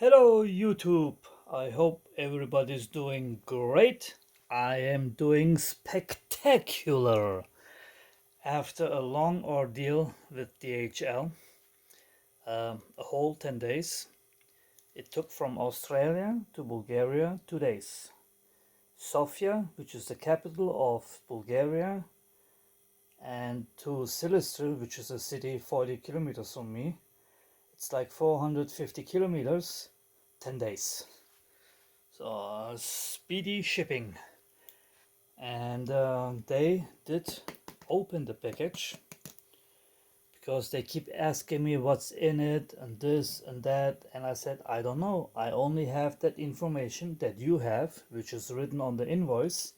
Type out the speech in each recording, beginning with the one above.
Hello YouTube, I hope everybody's doing great. I am doing spectacular. After a long ordeal with DHL, a whole 10 days, it took from Australia to Bulgaria 2 days. Sofia, which is the capital of Bulgaria, and to Silistri, which is a city 40 kilometers from me, it's like 450 kilometers, 10 days. So speedy shipping, and they did open the package because they keep asking me what's in it and this and that, and I said I don't know. I only have that information that you have, which is written on the invoice.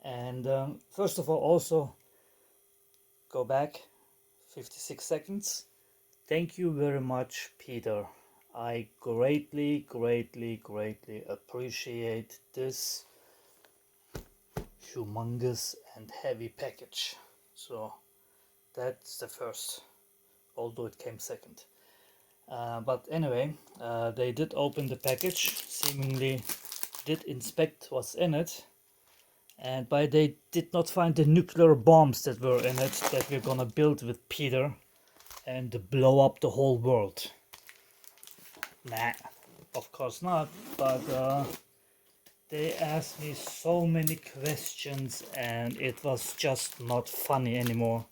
And first of all, also go back 56 seconds. Thank you very much, Peter. I greatly appreciate this humongous and heavy package. So that's the first, although it came second. But anyway, they did open the package, seemingly did inspect what's in it, and by they did not find the nuclear bombs that were in it that we're gonna build with Peter and blow up the whole world. Nah, of course not, but they asked me so many questions and it was just not funny anymore.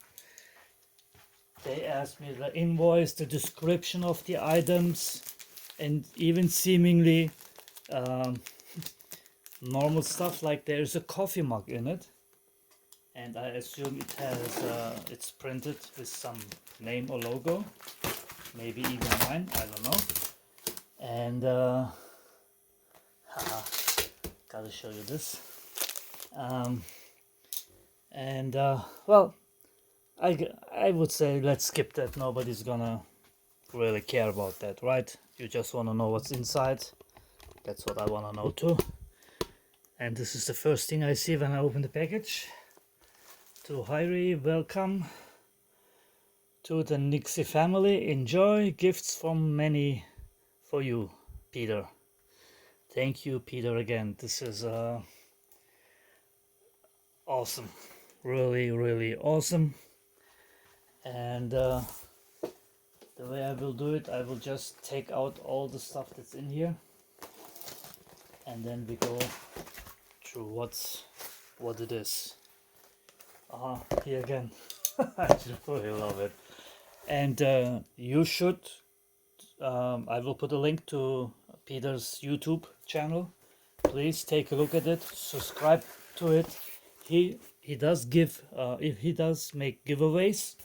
They asked me the invoice, the description of the items, and even seemingly normal stuff like there's a coffee mug in it, and I assume it has it's printed with some name or logo, maybe even mine, I don't know. And gotta show you this. Well, I would say let's skip that. Nobody's gonna really care about that, right? You just want to know what's inside. That's what I want to know too. And this is the first thing I see when I open the package. To HAYRI'S, welcome to the Nixie family. Enjoy gifts from many for you, Peter. Thank you, Peter, again. This is awesome. Really awesome. And the way I will do it, I will just take out all the stuff that's in here, and then we go through what it is. Here again. I just really love it. And you should, I will put a link to Peter's YouTube channel. Please take a look at it, subscribe to it. He does give, if he does make giveaways,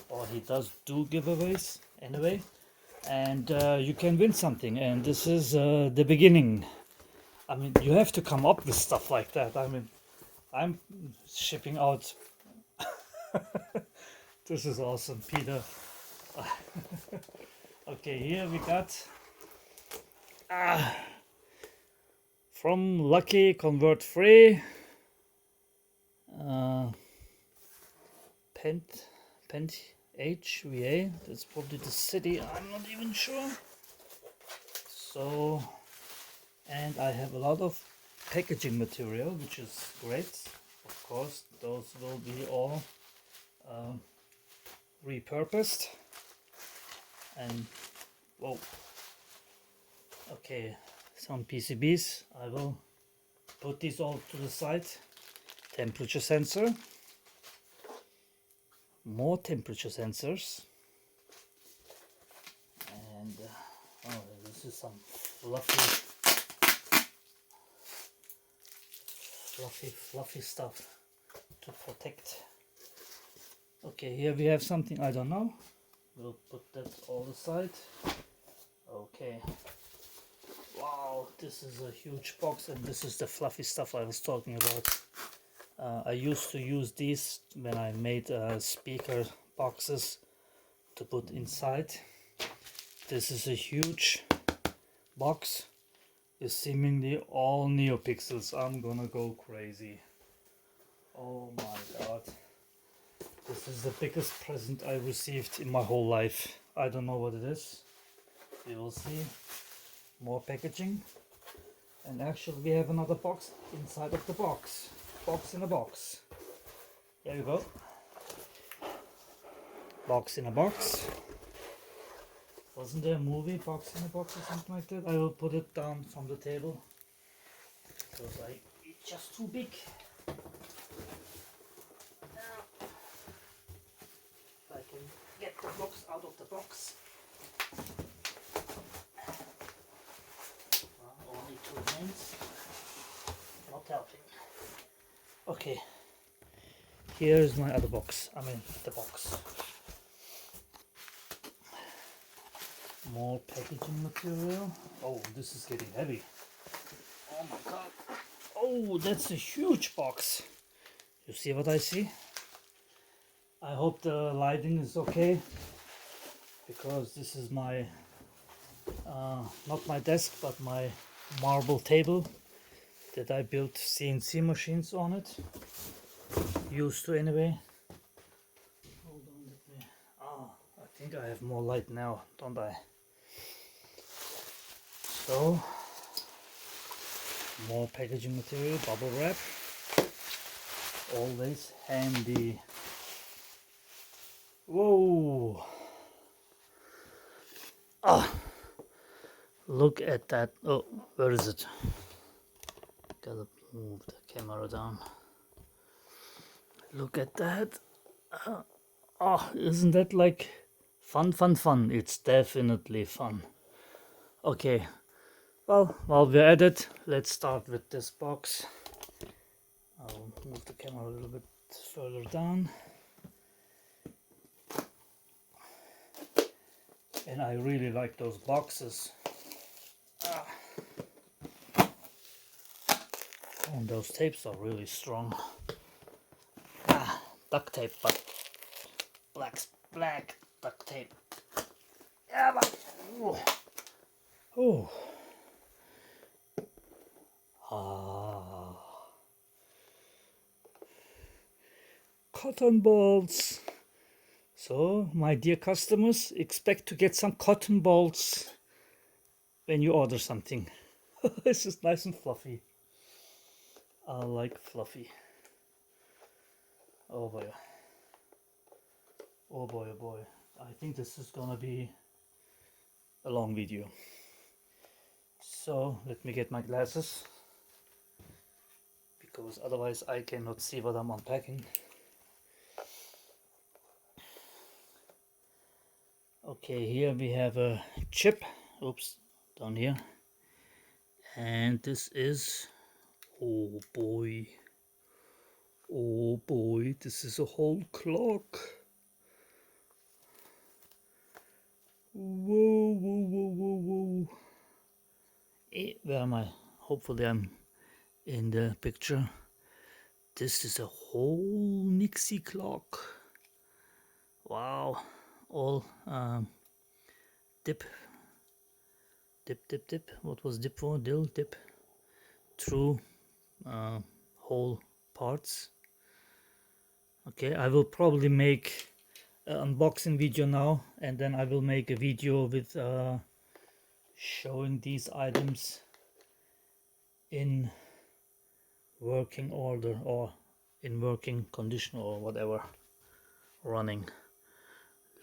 or he does do giveaways anyway, and you can win something, and this is the beginning. I mean, you have to come up with stuff like that. I mean, I'm shipping out. This is awesome, Peter. Okay, here we got from Lucky Convert Free, Pent HVA. That's probably the city, I'm not even sure. So, and I have a lot of packaging material, which is great. Of course, those will be all repurposed. And whoa, okay, some PCBs. I will put these all to the side. Temperature sensor, more temperature sensors, and oh, this is some fluffy stuff to protect. Okay, here we have something I don't know. We'll put that all aside. Okay. Wow, this is a huge box, and this is the fluffy stuff I was talking about. I used to use these when I made speaker boxes to put inside. This is a huge box. It's seemingly all NeoPixels. I'm gonna go crazy. Oh my god. This is the biggest present I received in my whole life. I don't know what it is. we will see. More packaging. And actually we have another box inside of the box. Box in a box. There you go. Box in a box. Wasn't there a movie, Box in a Box or something like that? I will put it down from the table because it's just too big. If I can get the box out of the box. Well, only 2 hands. Not helping. Okay. Here's my other box. I mean, the box. More packaging material. Oh, this is getting heavy. Oh my god. Oh, that's a huge box. You see what I see? I hope the lighting is okay, because this is my not my desk but my marble table that I built CNC machines on it. Used to anyway. Hold on, let me. I think I have more light now, don't I? So, more packaging material, bubble wrap. Always handy. Whoa! Look at that. Oh, where is it? Gotta move the camera down. Look at that. Isn't that like fun, fun, fun? It's definitely fun. Okay, well, while we're at it, let's start with this box. I'll move the camera a little bit further down. And I really like those boxes. And those tapes are really strong. Duct tape, but black duct tape. Yeah, but, oh. Cotton balls. So, my dear customers, expect to get some cotton balls when you order something. This is nice and fluffy. I like fluffy. Oh boy. Oh boy, oh boy. I think this is gonna be a long video. So, let me get my glasses, because otherwise I cannot see what I'm unpacking. Okay, here we have a chip. Oops, down here. And this is, oh boy, this is a whole clock. Whoa. Where am I? Hopefully I'm in the picture. This is a whole Nixie clock. Wow. All dip. What was dip for? Dip. Through whole parts. Okay, I will probably make an unboxing video now, and then I will make a video with showing these items in working order or in working condition or whatever, running.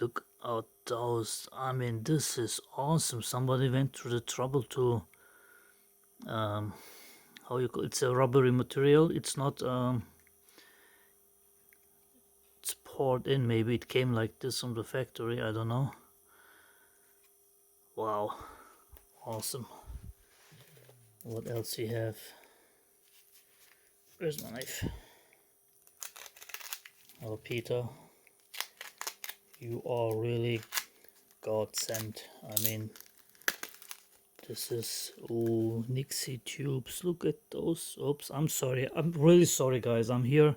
Look at those. I mean, this is awesome. Somebody went through the trouble to how you call it? It's a rubbery material. It's not it's poured in. Maybe it came like this from the factory, I don't know. Wow, awesome. What else we have? Where's my knife? Oh, Peter, you are really God sent. I mean, this is, oh, Nixie tubes. Look at those. Oops, I'm sorry. I'm really sorry, guys. I'm here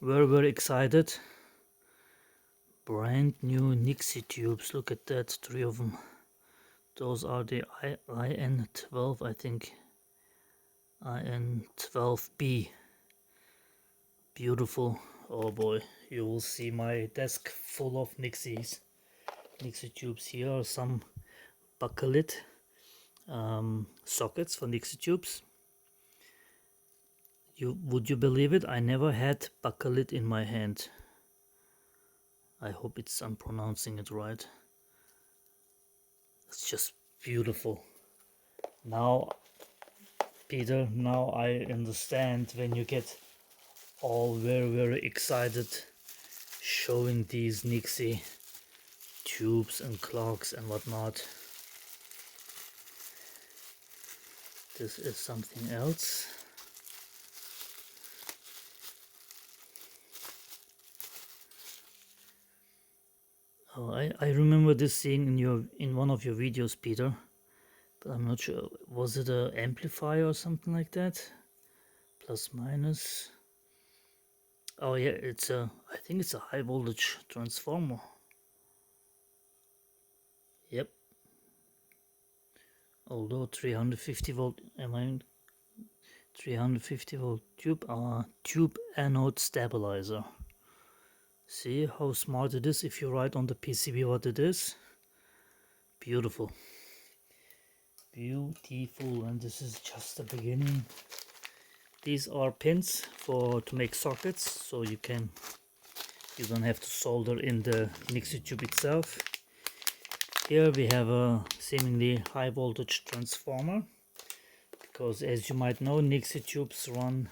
very excited. Brand new Nixie tubes. Look at that, 3 of them. Those are the IN12, I think. IN12B. Beautiful. Oh boy, you will see my desk full of Nixie tubes. Here are some bakelite sockets for Nixie tubes. Would you believe it? I never had bakelite in my hand. I hope I'm pronouncing it right. It's just beautiful. Now, Peter, now I understand when you get all very excited showing these Nixie tubes and clocks and whatnot. This is something else. Oh, I remember this seeing in one of your videos, Peter, but I'm not sure. Was it an amplifier or something like that? Plus minus. Oh yeah, I think it's a high voltage transformer. Yep. Although 350 volt, 350 volt tube anode stabilizer. See how smart it is if you write on the PCB what it is. Beautiful. Beautiful, and this is just the beginning. These are pins to make sockets, so you don't have to solder in the Nixie tube itself. Here we have a seemingly high voltage transformer, because as you might know, Nixie tubes run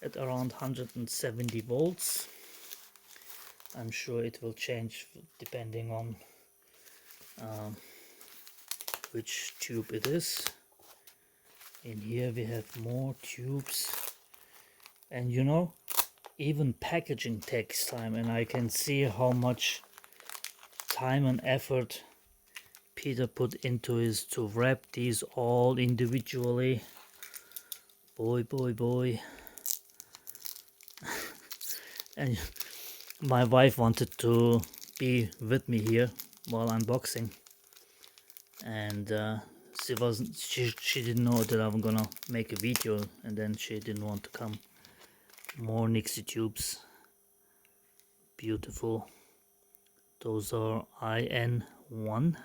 at around 170 volts. I'm sure it will change depending on which tube it is. In here we have more tubes, and you know, even packaging takes time, and I can see how much time and effort Peter put into to wrap these all individually. Boy. And my wife wanted to be with me here while unboxing, and she didn't know that I'm gonna make a video, and then she didn't want to come. More Nixie tubes. Beautiful. Those are IN1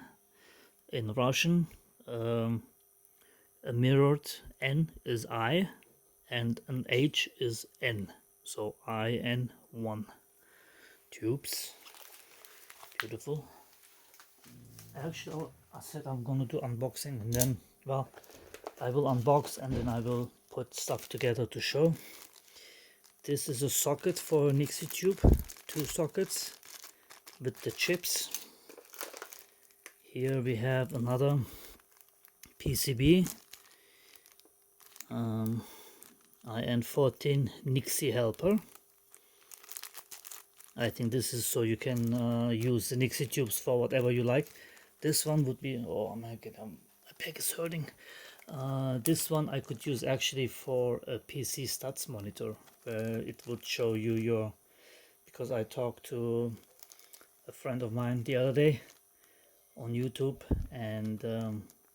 in Russian. A mirrored N is I and an H is N, so IN1 tubes. Beautiful. Actually, I said I'm gonna do unboxing, and then, well, I will unbox and then I will put stuff together to show. This is a socket for a Nixie tube, 2 sockets with the chips. Here we have another PCB, IN14 Nixie helper. I think this is so you can use the Nixie tubes for whatever you like. This one would be, oh my god, my back is hurting. This one I could use actually for a PC stats monitor, where it would show you because I talked to a friend of mine the other day on YouTube, and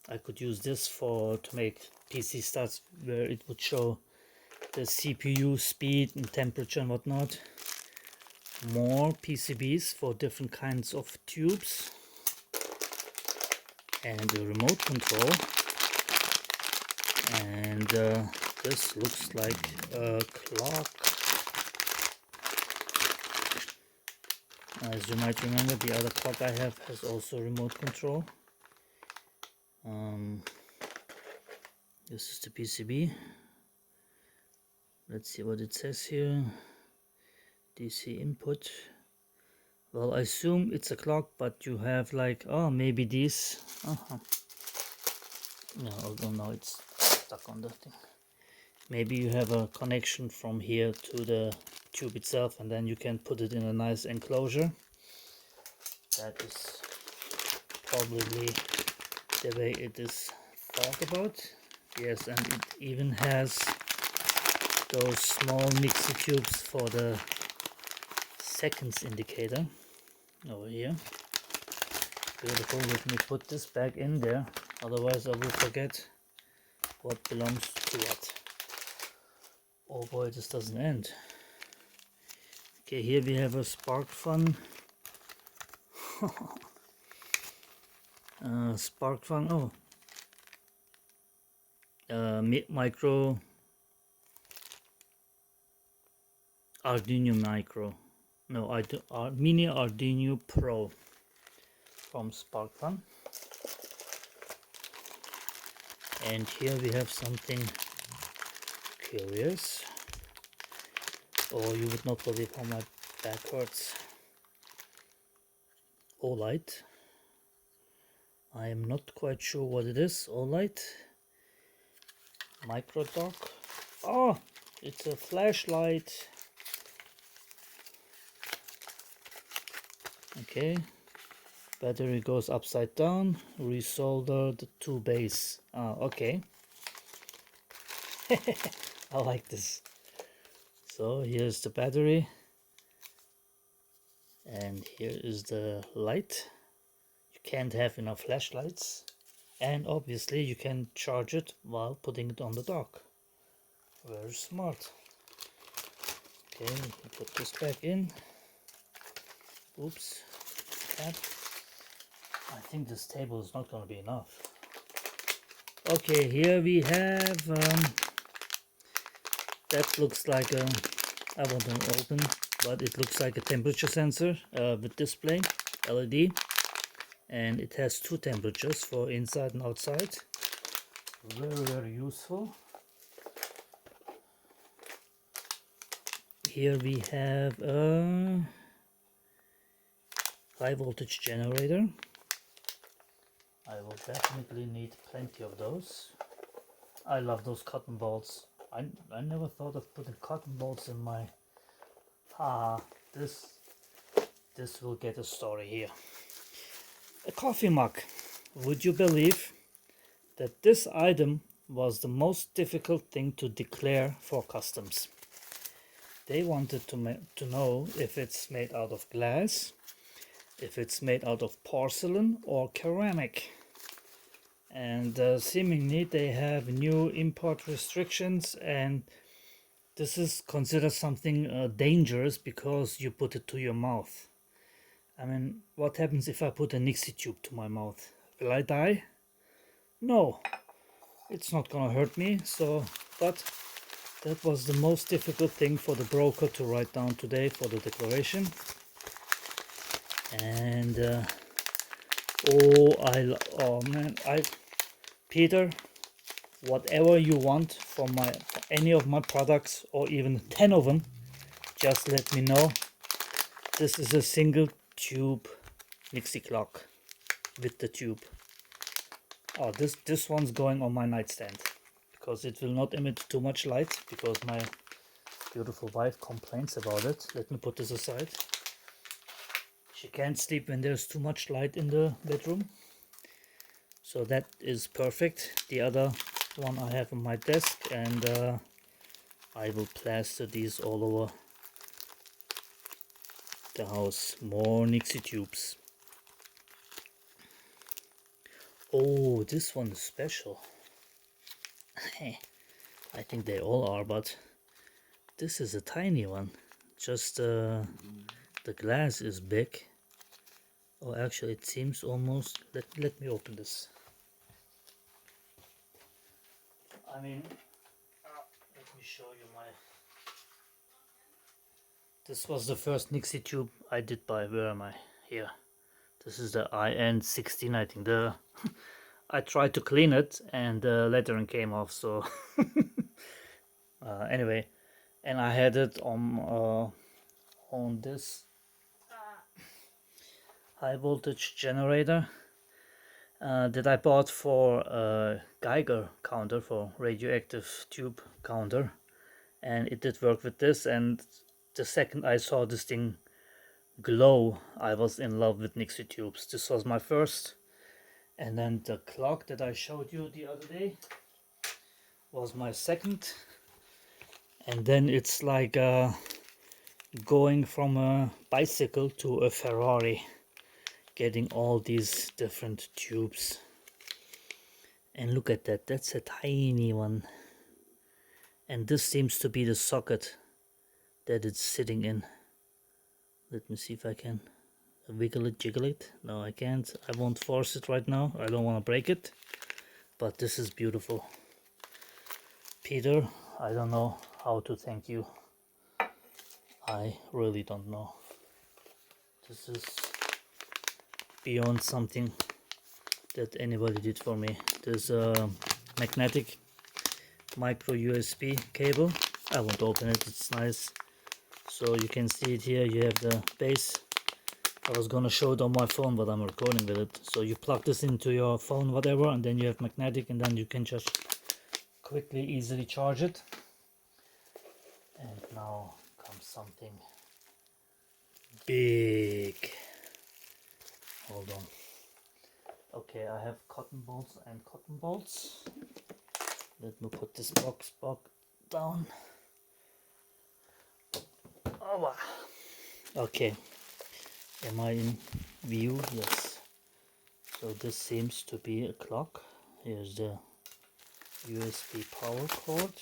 I could use this to make PC stats, where it would show the CPU speed and temperature and whatnot. More PCBs for different kinds of tubes, and a remote control, and this looks like a clock. As you might remember, the other clock I have has also remote control. This is the PCB. Let's see what it says here. DC input. Well, I assume it's a clock, but you have like, oh, maybe these. No, although now it's stuck on the thing. Maybe you have a connection from here to the tube itself, and then you can put it in a nice enclosure. That is probably the way it is thought about. Yes, and it even has those small Nixie tubes for the seconds indicator over here. Beautiful. Let me put this back in there, otherwise I will forget what belongs to what. Oh boy, this doesn't end. Okay, here we have a spark fun. Spark fan. Oh, micro Arduino micro. No, mini Arduino Pro from SparkFun. And here we have something curious. Oh, you would not believe how my back hurts. Olight. I am not quite sure what it is. Olight. Micro dock. Oh, it's a flashlight. Okay. Battery goes upside down. Resolder the two base. Okay. I like this. So here's the battery. And here is the light. You can't have enough flashlights. And obviously you can charge it while putting it on the dock. Very smart. Okay, you put this back in. Oops. Cap. I think this table is not going to be enough. Okay, here we have that looks like a, I want to open, but it looks like a temperature sensor with display LED, and it has two temperatures for inside and outside. Very useful. Here we have a high voltage generator. I will definitely need plenty of those. I love those cotton balls. I never thought of putting cotton balls in my... this will get a story here. A coffee mug. Would you believe that this item was the most difficult thing to declare for customs? They wanted to know if it's made out of glass, if it's made out of porcelain or ceramic. And seemingly they have new import restrictions, and this is considered something dangerous because you put it to your mouth. I mean, what happens if I put a Nixie tube to my mouth? Will I die? No, it's not gonna hurt me. So, but that was the most difficult thing for the broker to write down today for the declaration. And oh man, Peter, whatever you want for any of my products, or even 10 of them, just let me know. This is a single tube Nixie clock with the tube. Oh, this one's going on my nightstand because it will not emit too much light, because my beautiful wife complains about it. Let me put this aside. She can't sleep when there's too much light in the bedroom. So that is perfect. The other one I have on my desk, and I will plaster these all over the house. More Nixie tubes. Oh, this one is special. I think they all are, but this is a tiny one. Just the glass is big. Oh, actually it seems almost... Let me open this. I mean, let me show you my... This was the first Nixie tube I did buy. Where am I? Here. This is the IN16, I think. I tried to clean it and the lettering came off, so... anyway, and I had it on this high voltage generator that I bought for a Geiger counter, for radioactive tube counter, and it did work with this. And the second I saw this thing glow, I was in love with Nixie tubes. This was my first, and then the clock that I showed you the other day was my second. And then it's like going from a bicycle to a Ferrari, getting all these different tubes. And look at that, that's a tiny one. And this seems to be the socket that it's sitting in. Let me see if I can wiggle it, jiggle it. No, I can't. I won't force it right now. I don't want to break it. But this is beautiful. Peter, I don't know how to thank you. I really don't know. This is beyond something that anybody did for me. There's a magnetic micro USB cable. I won't open it, it's nice. So you can see it here, you have the base. I was gonna show it on my phone, but I'm recording with it. So you plug this into your phone, whatever, and then you have magnetic, and then you can just quickly, easily charge it. And now comes something big. Hold on. Okay, I have cotton bolts and cotton bolts. Let me put this box back down. Oh, wow. Okay, am I in view? Yes. So this seems to be a clock. Here's the USB power cord.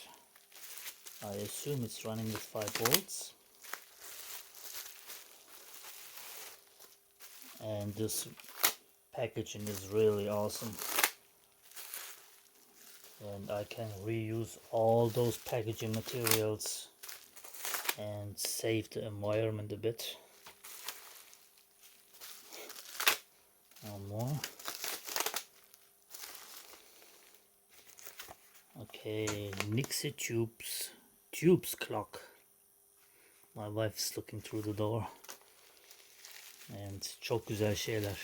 I assume it's running with 5 volts. And this packaging is really awesome. And I can reuse all those packaging materials and save the environment a bit. One more. Okay, Nixie H.E.D.S. Clock. My wife's looking through the door. And çok güzel şeyler.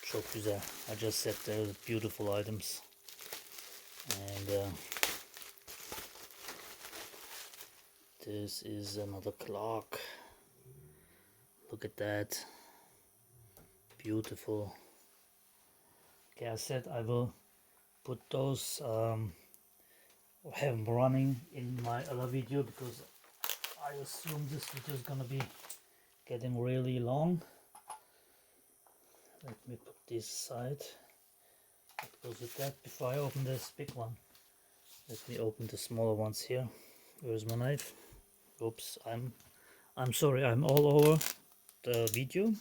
Çok güzel. I just said they're beautiful items. And this is another clock. Look at that. Beautiful. Okay, I said I will put those have them running in my other video, because I assume this video is gonna be getting really long. Let me put this aside. What goes with that? Before I open this big one, let me open the smaller ones here. Where's my knife? Oops, I'm sorry, I'm all over the video,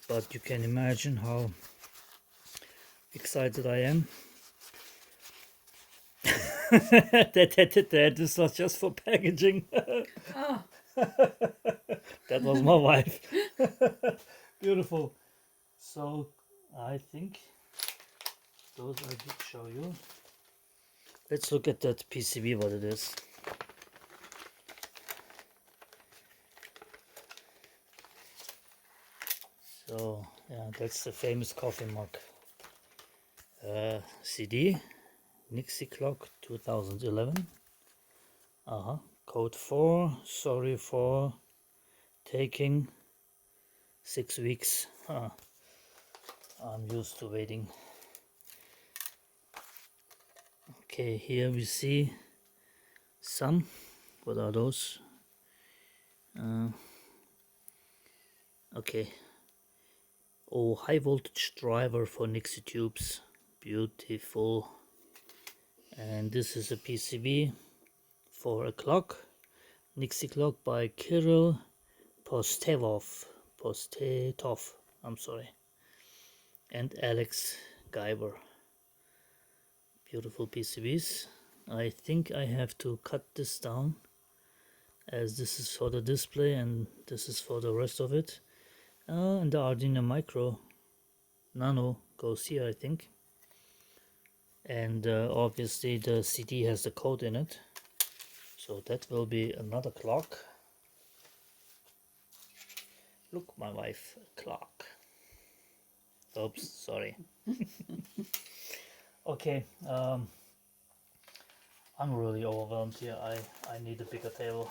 but you can imagine how excited I am. that is not just for packaging. Oh. That was my wife. Beautiful. So I think those I did show you. Let's look at that PCB, what it is. So yeah, that's the famous coffee mug. CD, Nixie Clock 2011. Code 4. Sorry for taking 6 weeks. I'm used to waiting. Okay, here we see some. What are those? Okay. Oh, high voltage driver for Nixie tubes. Beautiful. And this is a PCB for a clock. Nixie Clock by Kirill Postetov, I'm sorry, and Alex Guyver. Beautiful PCBs. I think I have to cut this down, as this is for the display and this is for the rest of it. And the Arduino Micro Nano goes here, I think. And obviously the CD has the code in it, so that will be another clock. Look, my wife, a clock. Oops, sorry. Okay, I'm really overwhelmed here. I need a bigger table.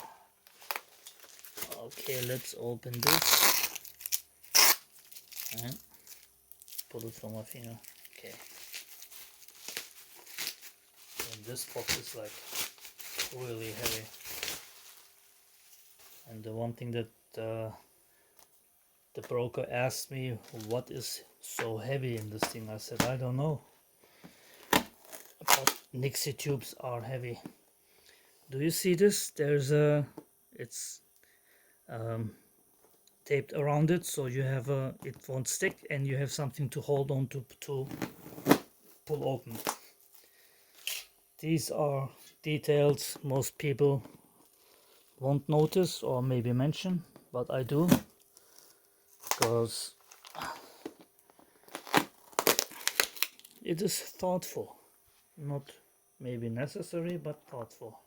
Okay, let's open this and pull it from my finger. Okay. And this box is like really heavy. And the one thing that the broker asked me, what is so heavy in this thing? I said, I don't know. But Nixie tubes are heavy. Do you see this? There's a, it's taped around it, so you have it won't stick, and you have something to hold on to pull open. These are details most people won't notice or maybe mention, but I do, because it is thoughtful, not maybe necessary, but thoughtful.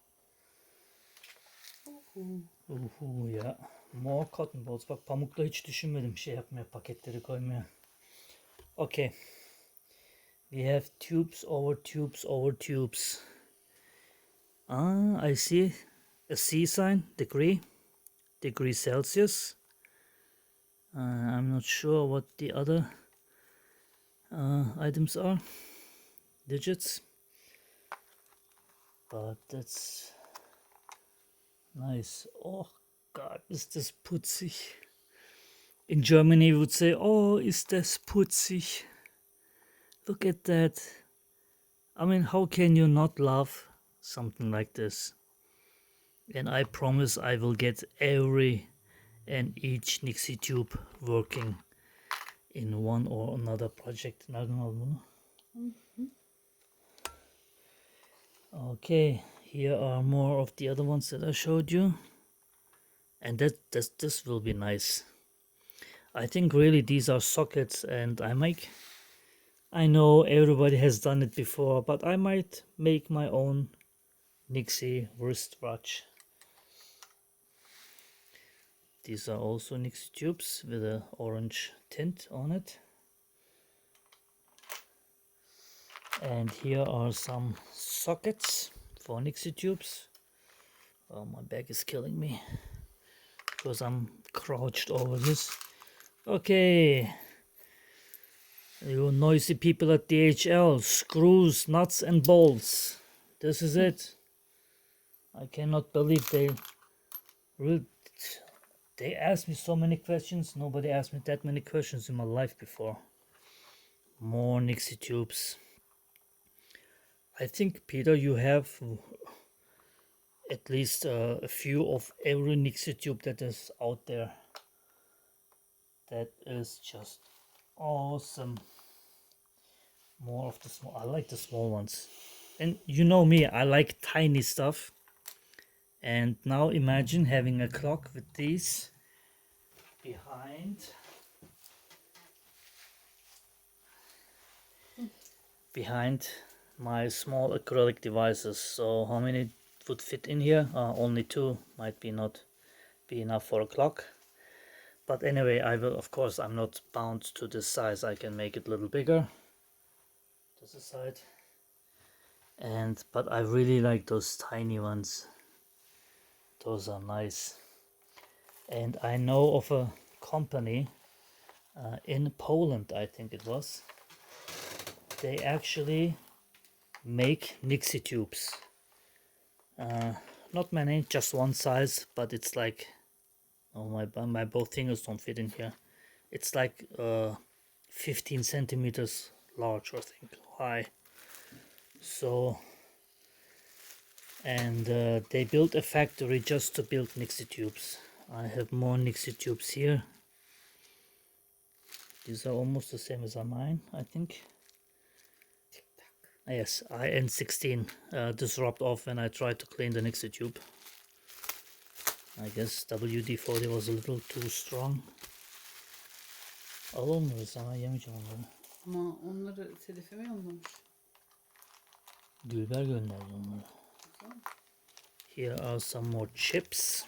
Ya, more cotton balls. Bak pamukla hiç düşünmedim şey yapmaya, paketleri koymaya. Okay. We have tubes over tubes over tubes. I see a C sign, degree Celsius. I'm not sure what the other items are, digits, but that's nice. Oh God, is this putzig? In Germany, we would say, "Oh, is das putzig?" Look at that. I mean, how can you not love something like this? And I promise I will get every and each Nixie tube working in one or another project. Okay, here are more of the other ones that I showed you. And this will be nice. I think really these are sockets, and I know everybody has done it before, but I might make my own Nixie wristwatch. These are also Nixie tubes with an orange tint on it. And here are some sockets for Nixie tubes. Oh, my back is killing me because I'm crouched over this. Okay, you noisy people at DHL, screws, nuts and bolts. This is it. I cannot believe they asked me so many questions. Nobody asked me that many questions in my life before. More Nixie tubes. I think, Peter, you have at least a few of every Nixie tube that is out there. That is just awesome. More of the small. I like the small ones. And you know me, I like tiny stuff. And now imagine having a clock with these behind my small acrylic devices. So how many would fit in here? Only two. Might be not be enough for a clock. But anyway, I will, of course, I'm not bound to this size. I can make it a little bigger. This is side. But I really like those tiny ones. Those are nice. And I know of a company in Poland, I think it was. They actually make Nixie tubes. Not many, just one size, but it's like, oh, my both fingers don't fit in here. It's like 15 centimeters large, I think, high. So, and they built a factory just to build Nixie tubes. I have more Nixie tubes here. These are almost the same as mine, I think. Yes, IN16. This rubbed off when I tried to clean the Nixie tube. I guess WD-40 was a little too strong. Alınmıyor sana, yemeyeceğim onları. Ama onları Sedef'e mi yollamış? Gülber gönderdi onları. Here are some more chips.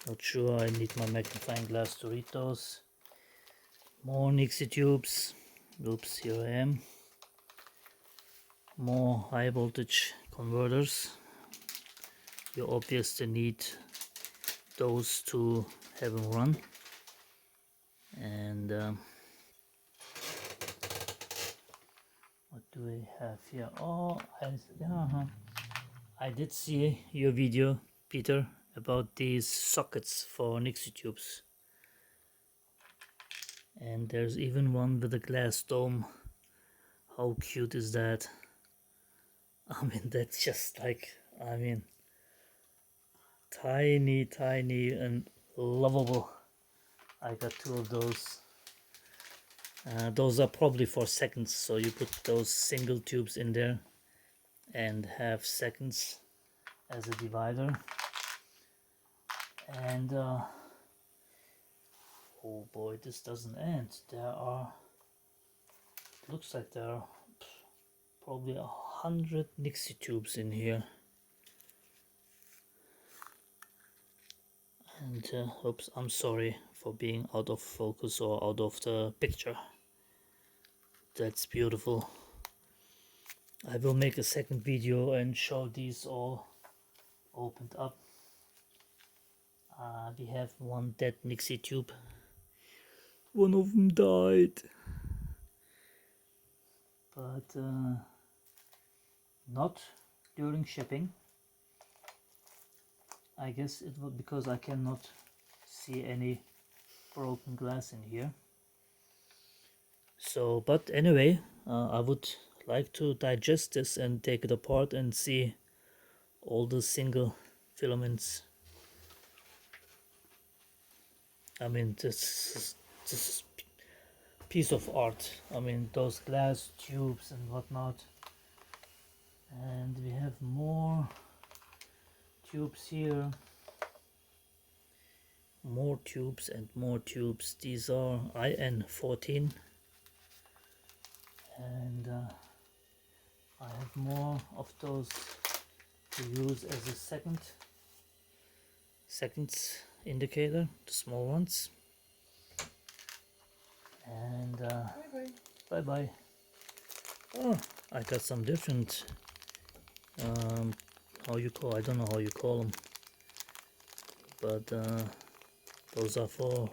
Not sure I need my magnifying glass to read those. More Nixie tubes. Oops, here I am. More high voltage converters. You obviously need those to have them run. And what do we have here? Oh, I did see your video, Peter, about these sockets for Nixie tubes. And there's even one with a glass dome. How cute is that? I mean, that's just like, I mean, tiny, tiny and lovable. I got 2 of those. Those are probably for seconds, so you put those single tubes in there and have seconds as a divider. And oh boy, this doesn't end. Looks like there are probably 100 Nixie tubes in here. And oops, I'm sorry for being out of focus or out of the picture. That's beautiful. I will make a second video and show these all opened up. We have one dead Nixie tube. One of them died. But not during shipping. I guess it was because I cannot see any broken glass in here. So, but anyway, I would like to digest this and take it apart and see all the single filaments. I mean, this is piece of art. I mean, those glass tubes and whatnot. And we have more tubes here. More tubes and more tubes. These are IN14. And I have more of those to use as a seconds indicator, the small ones. And bye bye. Oh, I got some different how you call, I don't know how you call them, but those are for,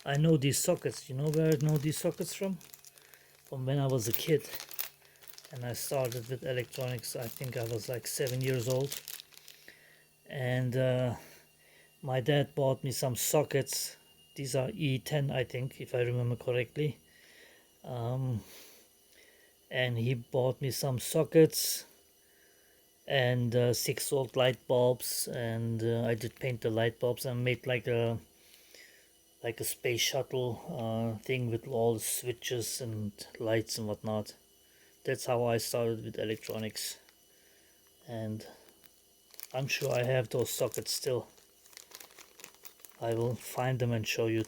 I know these sockets. You know where I know these sockets from when I was a kid and I started with electronics. I think I was like 7 years old, and my dad bought me some sockets. These are E10, I think, if I remember correctly. And he bought me some sockets and 6-volt light bulbs, and I did paint the light bulbs and made like a space shuttle thing with all the switches and lights and whatnot. That's how I started with electronics, and I'm sure I have those sockets still. I will find them and show you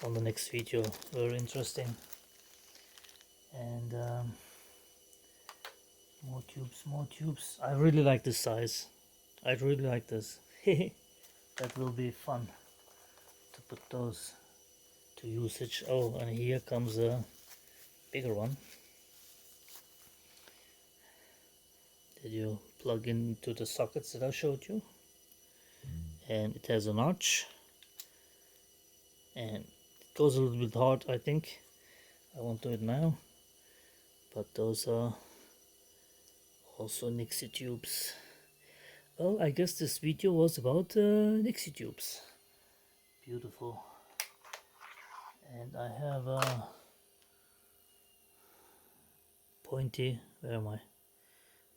on the next video. Very interesting. And more tubes. I really like this size. I really like this. That will be fun to put those to usage. Oh, and here comes a bigger one that you plug into the sockets that I showed you, and it has an arch, and it goes a little bit hard, I think. I won't do it now, but those are also Nixie tubes. Well, I guess this video was about Nixie tubes. Beautiful. And I have a pointy, where am I?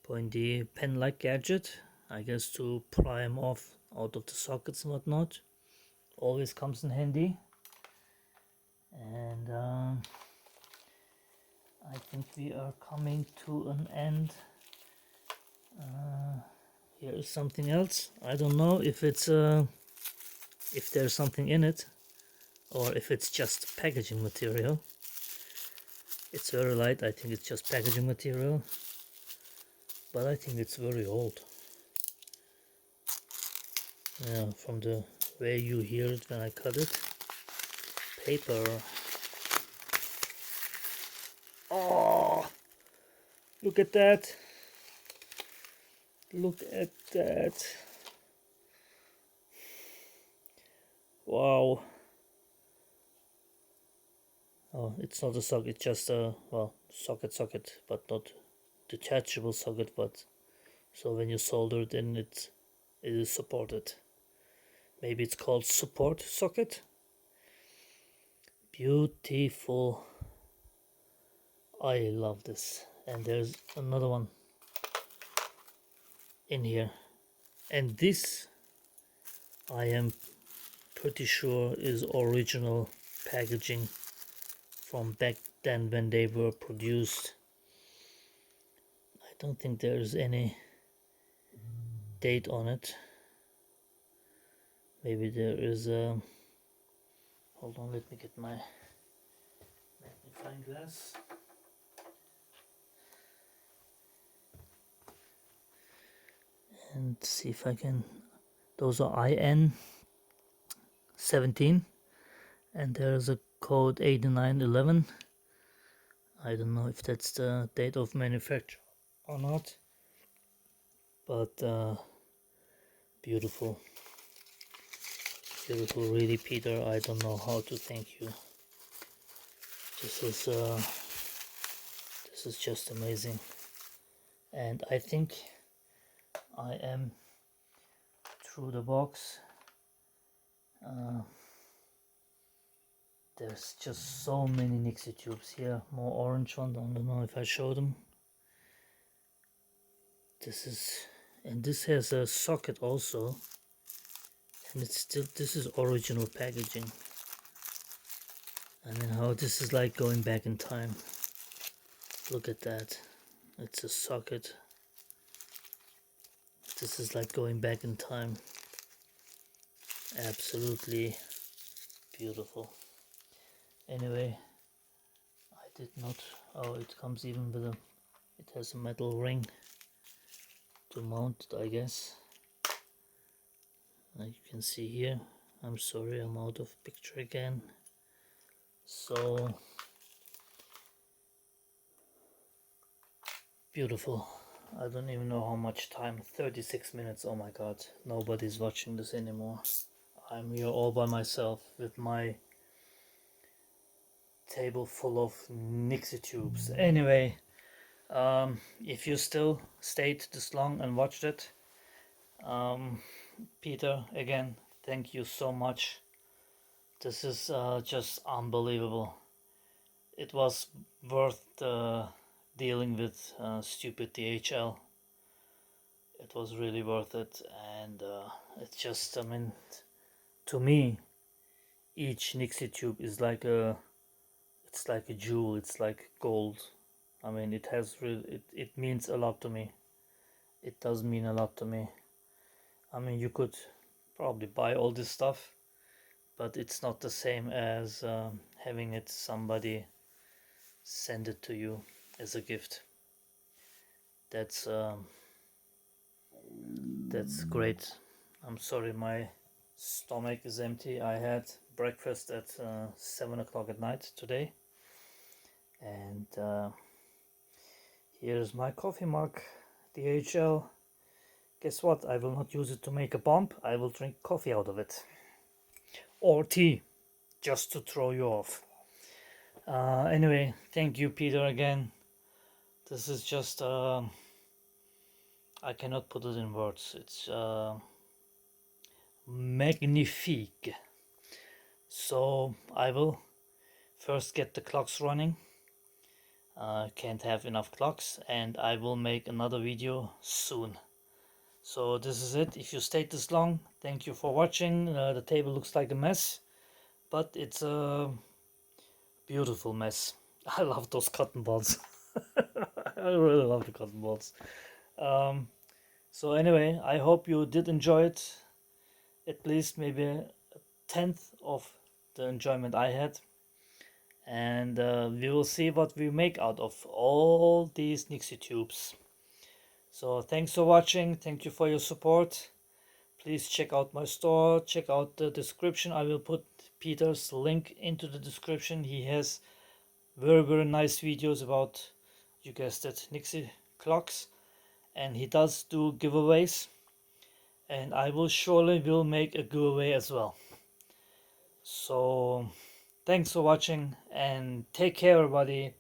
Pointy pen-like gadget, I guess, to pry them off out of the sockets and whatnot. Always comes in handy. And I think we are coming to an end. Here is something else. I don't know if it's if there's something in it or if it's just packaging material. It's very light. I think it's just packaging material, but I think it's very old. Yeah, from the way you hear it when I cut it. Paper. Oh, look at that. Look at that. Wow. Oh, it's not a socket, it's just a, well, socket, but not detachable socket, but so when you solder it in, it is supported. Maybe it's called support socket. Beautiful. I love this. And there's another one in here. And this I am pretty sure is original packaging from back then when they were produced. I don't think there's any date on it. Maybe there is a... Hold on, let me get my magnifying glass. And see if I can... Those are IN 17 and there's a code 8911. I don't know if that's the date of manufacture or not, but beautiful, beautiful, really, Peter. I don't know how to thank you. This is just amazing, and I think I am through the box. There's just so many Nixie tubes here. More orange ones. I don't know if I show them. This is, and this has a socket also, and it's still, this is original packaging. I mean, how this is like going back in time. Look at that. It's a socket. This is like going back in time. Absolutely beautiful. Anyway, I did not... Oh, it comes even with a... It has a metal ring to mount it, I guess. Like you can see here. I'm sorry, I'm out of picture again. So beautiful. I don't even know how much time. 36 minutes. Oh my god, nobody's watching this anymore. I'm here all by myself with my table full of Nixie tubes. Anyway, if you still stayed this long and watched it, Peter, again, thank you so much. This is just unbelievable. It was worth dealing with stupid DHL. It was really worth it, and it's just, I mean, to me, each Nixie tube is like a, it's like a jewel. It's like gold. I mean, it has really, it means a lot to me. It does mean a lot to me. I mean, you could probably buy all this stuff, but it's not the same as having it somebody send it to you as a gift. That's great. I'm sorry, my stomach is empty. I had breakfast at 7 o'clock at night today, and here's my coffee mug, DHL. Guess what? I will not use it to make a bomb. I will drink coffee out of it, or tea, just to throw you off. Anyway, thank you, Peter, again. This is just I cannot put it in words. It's magnifique. So I will first get the clocks running. Can't have enough clocks, and I will make another video soon. So this is it. If you stayed this long, thank you for watching. The table looks like a mess, but it's a beautiful mess. I love those cotton balls. I really love the cotton balls. So anyway, I hope you did enjoy it. At least maybe a tenth of the enjoyment I had. And we will see what we make out of all these Nixie tubes. So thanks for watching. Thank you for your support. Please check out my store. Check out the description. I will put Peter's link into the description. He has very nice videos about, you guessed it, Nixie clocks, and he does do giveaways, and I will surely will make a giveaway as well. So thanks for watching and take care, everybody.